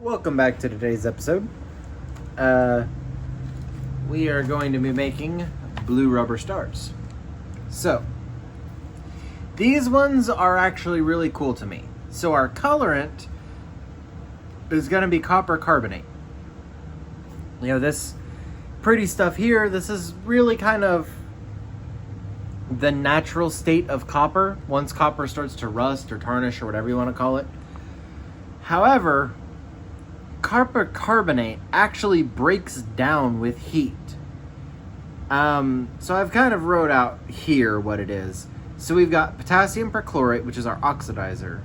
Welcome back to today's episode. We are going to be making blue rubber stars. So, these ones are actually really cool to me. So our colorant is going to be copper carbonate. You know, this pretty stuff here, this is really kind of the natural state of copper once copper starts to rust or tarnish or whatever you want to call it. However, copper carbonate actually breaks down with heat. So I've kind of wrote out here what it is. So we've got potassium perchlorate, which is our oxidizer,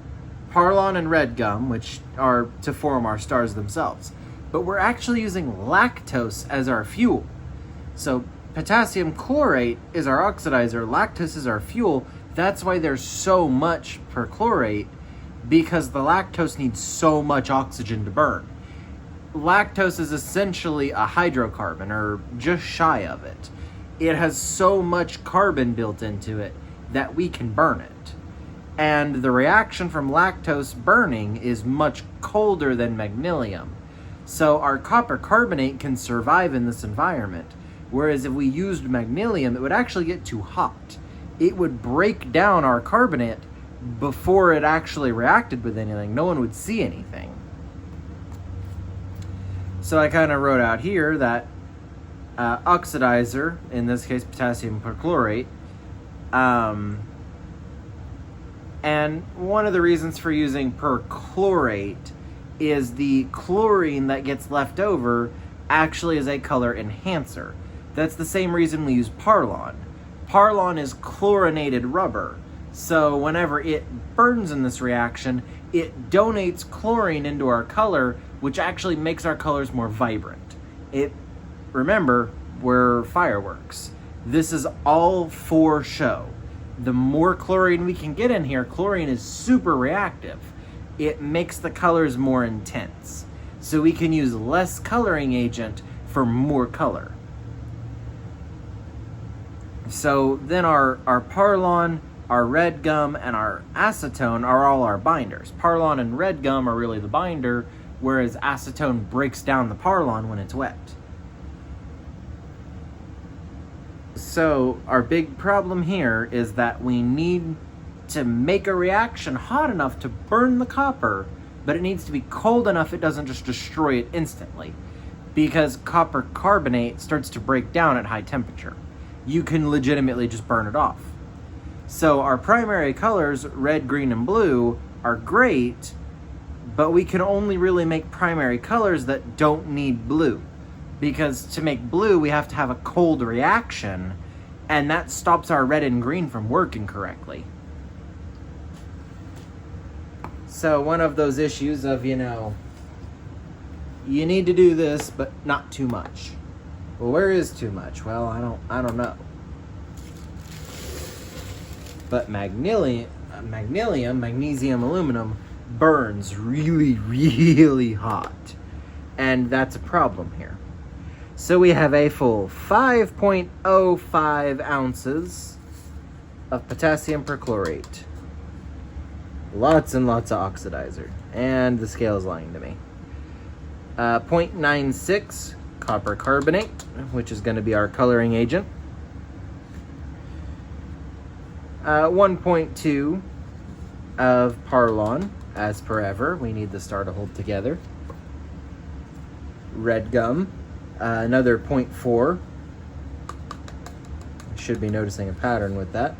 Parlon and red gum, which are to form our stars themselves. But we're actually using lactose as our fuel. So potassium chlorate is our oxidizer, lactose is our fuel. That's why there's so much perchlorate, because the lactose needs so much oxygen to burn. Lactose is essentially a hydrocarbon, or just shy of it. It has so much carbon built into it that we can burn it. And the reaction from lactose burning is much colder than magnesium. So our copper carbonate can survive in this environment. Whereas if we used magnesium, it would actually get too hot. It would break down our carbonate before it actually reacted with anything. No one would see anything. So I kind of wrote out here that oxidizer, in this case potassium perchlorate, and one of the reasons for using perchlorate is the chlorine that gets left over actually is a color enhancer. That's the same reason we use Parlon. Parlon is chlorinated rubber, so whenever it burns in this reaction, it donates chlorine into our color, which actually makes our colors more vibrant. Remember, we're fireworks. This is all for show. The more chlorine we can get in here, chlorine is super reactive. It makes the colors more intense. So we can use less coloring agent for more color. So then our Parlon, our red gum, and our acetone are all our binders. Parlon and red gum are really the binder, whereas acetone breaks down the Parlon when it's wet. So our big problem here is that we need to make a reaction hot enough to burn the copper, but it needs to be cold enough it doesn't just destroy it instantly, because copper carbonate starts to break down at high temperature. You can legitimately just burn it off. So our primary colors, red, green, and blue, are great, but we can only really make primary colors that don't need blue. Because to make blue, we have to have a cold reaction, and that stops our red and green from working correctly. So one of those issues of, you need to do this, but not too much. Well, where is too much? Well, I don't know. But magnesium, aluminum, burns really, really hot. And that's a problem here. So we have a full 5.05 ounces of potassium perchlorate. Lots and lots of oxidizer. And the scale is lying to me. 0.96 copper carbonate, which is going to be our coloring agent. 1.2 of Parlon, as per ever. We need the star to hold together. Red gum, another 0.4. Should be noticing a pattern with that.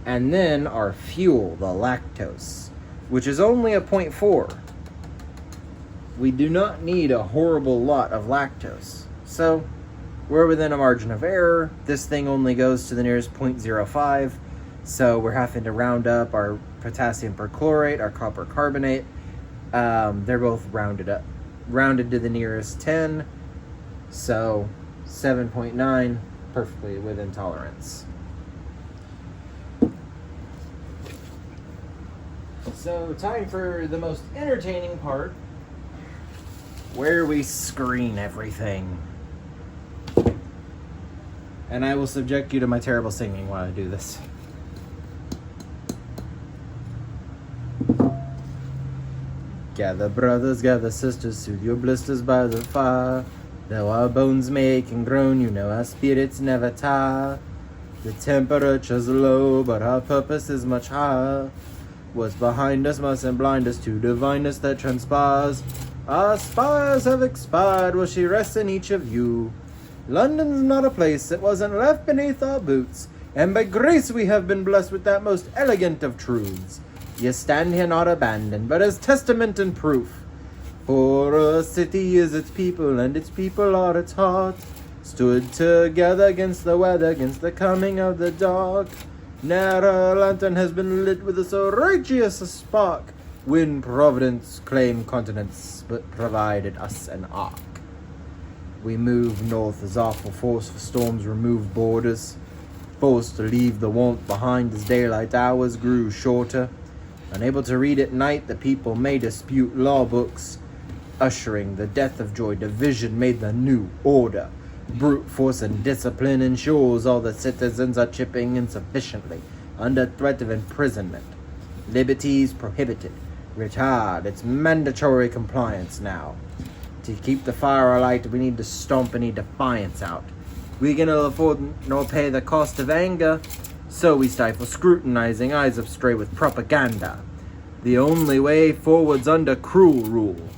And then our fuel, the lactose, which is only a 0.4. We do not need a horrible lot of lactose. So we're within a margin of error. This thing only goes to the nearest 0.05. So we're having to round up our potassium perchlorate, our copper carbonate. They're both rounded to the nearest 10. So 7.9, perfectly within tolerance. So time for the most entertaining part, where we screen everything. And I will subject you to my terrible singing while I do this. Gather brothers, gather sisters, soothe your blisters by the fire. Though our bones may ache and groan, you know our spirits never tire. The temperature's low, but our purpose is much higher. What's behind us mustn't blind us to divineness that transpires. Our spires have expired, will she rest in each of you? London's not a place that wasn't left beneath our boots, and by grace we have been blessed with that most elegant of truths. Ye stand here not abandoned, but as testament and proof. For a city is its people, and its people are its heart. Stood together against the weather, against the coming of the dark. Ne'er a lantern has been lit with so righteous a spark, when Providence claimed continents, but provided us an ark. We move north as awful force for storms remove borders, forced to leave the warmth behind as daylight hours grew shorter. Unable to read at night, the people may dispute law books. Ushering the death of joy, division made the new order. Brute force and discipline ensures all the citizens are chipping insufficiently under threat of imprisonment. Liberties prohibited. Retired. It's mandatory compliance now. To keep the fire alight, we need to stomp any defiance out. We can ill afford nor pay the cost of anger, so we stifle scrutinizing eyes of stray with propaganda. The only way forward's under cruel rule.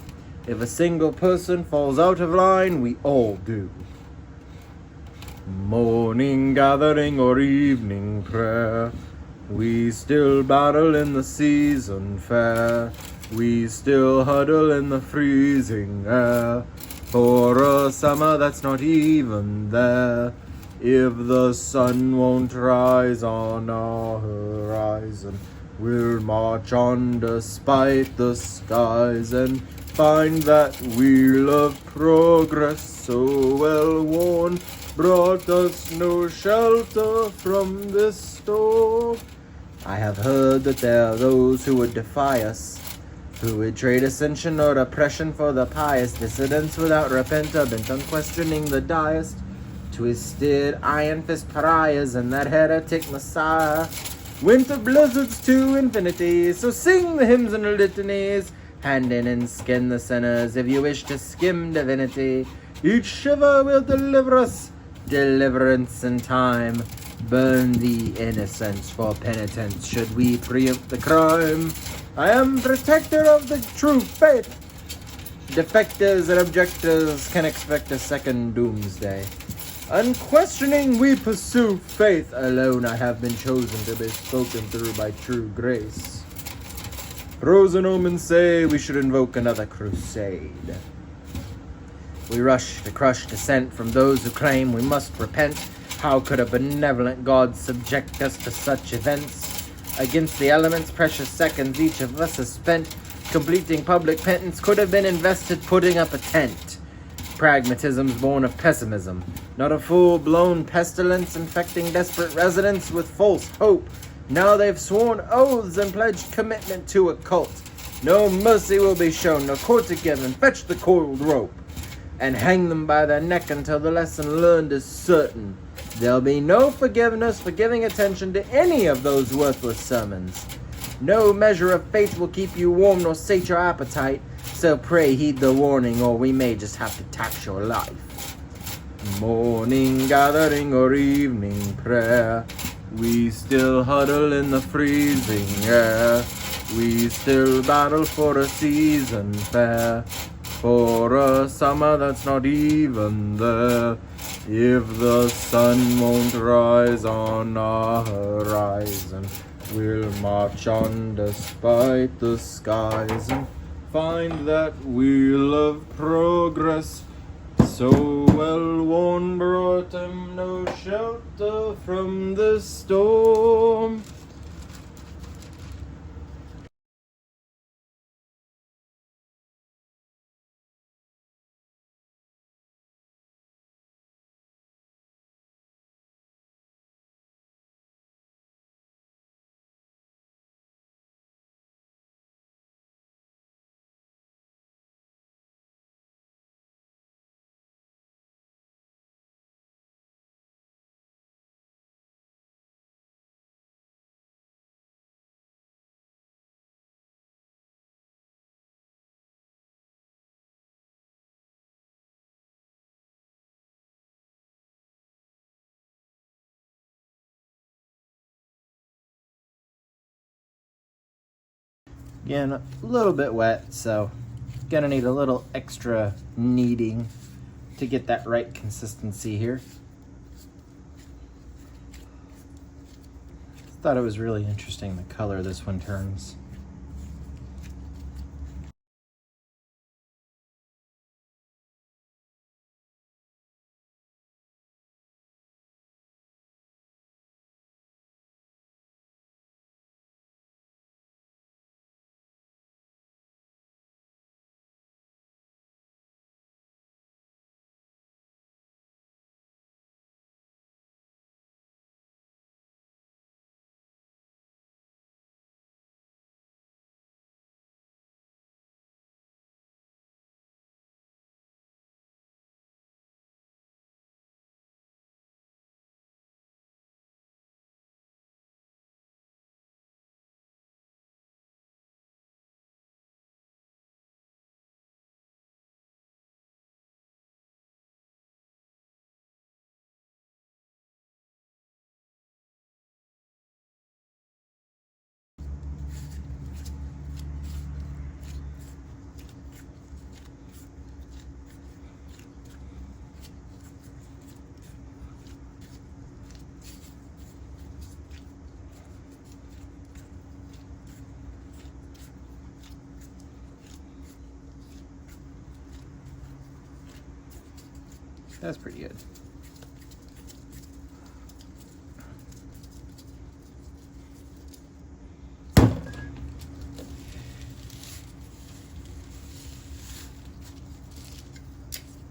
If a single person falls out of line, we all do. Morning gathering or evening prayer, we still battle in the season fair. We still huddle in the freezing air for a summer that's not even there. If the sun won't rise on our horizon, we'll march on despite the skies and find that wheel of progress so well worn brought us no shelter from this storm. I have heard that there are those who would defy us, who would trade ascension or oppression for the pious dissidents without repent or bent on questioning the diest. Twisted iron fist pariahs and that heretic messiah. Winter blizzards to infinity, so sing the hymns and litanies. Hand in and skin the sinners if you wish to skim divinity. Each shiver will deliver us deliverance in time. Burn the innocents for penitence should we preempt the crime. I am protector of the true faith. Defectors and objectors can expect a second doomsday. Unquestioning we pursue faith alone. I have been chosen to be spoken through by true grace. Pros and omens say we should invoke another crusade. We rush to crush dissent from those who claim we must repent. How could a benevolent God subject us to such events? Against the elements, precious seconds each of us has spent completing public penance could have been invested putting up a tent. Pragmatism's born of pessimism, not a full-blown pestilence infecting desperate residents with false hope. Now they've sworn oaths and pledged commitment to a cult. No mercy will be shown, no court to give, and fetch the coiled rope and hang them by their neck until the lesson learned is certain. There'll be no forgiveness for giving attention to any of those worthless sermons. No measure of faith will keep you warm nor sate your appetite, so pray heed the warning or we may just have to tax your life. Morning gathering or evening prayer, we still huddle in the freezing air. We still battle for a season fair, for a summer that's not even there. If the sun won't rise on our horizon, we'll march on despite the skies and find that wheel of progress so well worn brought him no shelter from the storm. Again, a little bit wet, so gonna need a little extra kneading to get that right consistency here. Thought it was really interesting the color this one turns. That's pretty good.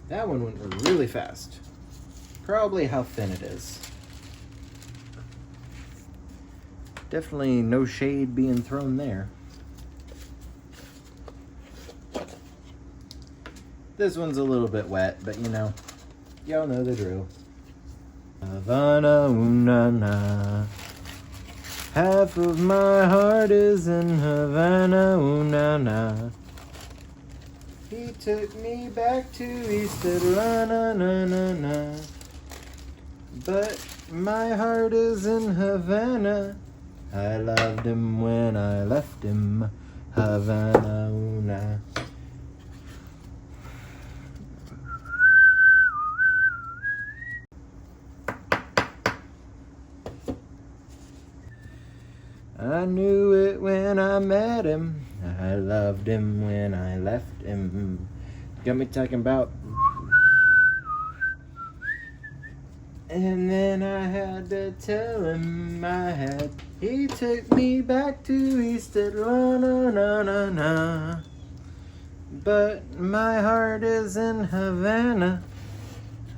That one went really fast. Probably how thin it is. Definitely no shade being thrown there. This one's a little bit wet, but you know, y'all know the drill. Havana, ooh, na, na. Half of my heart is in Havana, ooh, na, na. He took me back to East Atlanta, na, na, na. But my heart is in Havana. I loved him when I left him, Havana, ooh, na. I knew it when I met him. I loved him when I left him. Got me talking about. And then I had to tell him he took me back to East Atlanta, na na na. But my heart is in Havana.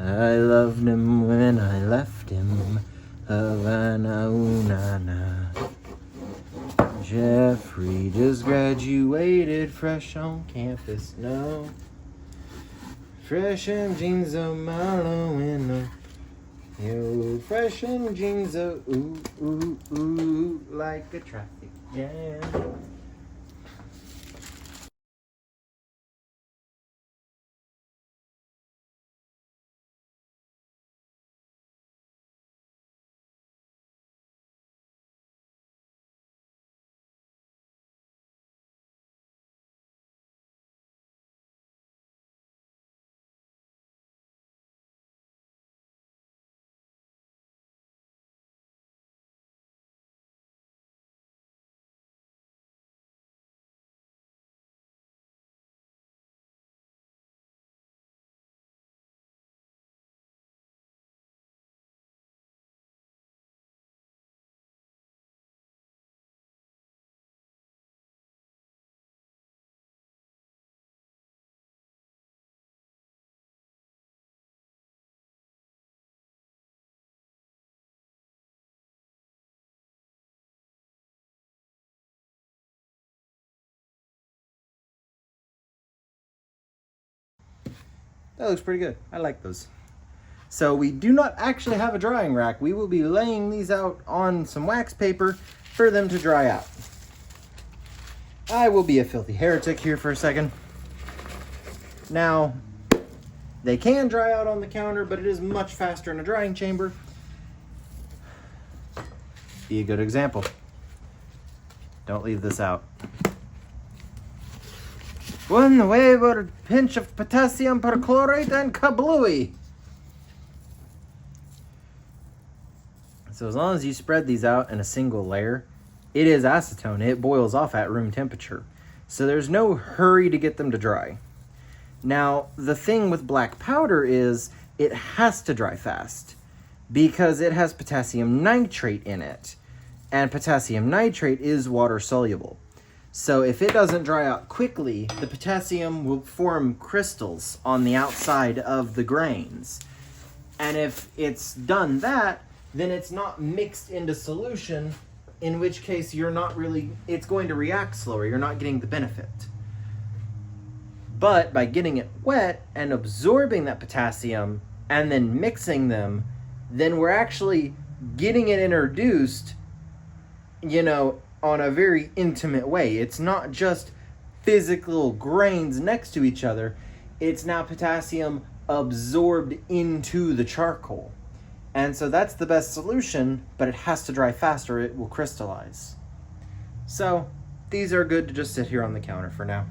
I loved him when I left him, Havana, ooh, na na. Jeffrey just graduated, fresh on campus, no. Fresh in jeans, oh, Milo in the yo, fresh in jeans, oh, ooh, ooh, ooh, like a traffic jam. That looks pretty good. I like those. So we do not actually have a drying rack. We will be laying these out on some wax paper for them to dry out. I will be a filthy heretic here for a second. Now, they can dry out on the counter, but it is much faster in a drying chamber. Be a good example. Don't leave this out. One away with a pinch of potassium perchlorate and kablooey. So as long as you spread these out in a single layer, it is acetone. It boils off at room temperature. So there's no hurry to get them to dry. Now, the thing with black powder is it has to dry fast because it has potassium nitrate in it. And potassium nitrate is water soluble. So if it doesn't dry out quickly, the potassium will form crystals on the outside of the grains. And if it's done that, then it's not mixed into solution, in which case it's going to react slower. You're not getting the benefit. But by getting it wet and absorbing that potassium and then mixing them, then we're actually getting it introduced, on a very intimate way. It's not just physical grains next to each other. It's now potassium absorbed into the charcoal. And so that's the best solution, but it has to dry fast or it will crystallize. So these are good to just sit here on the counter for now.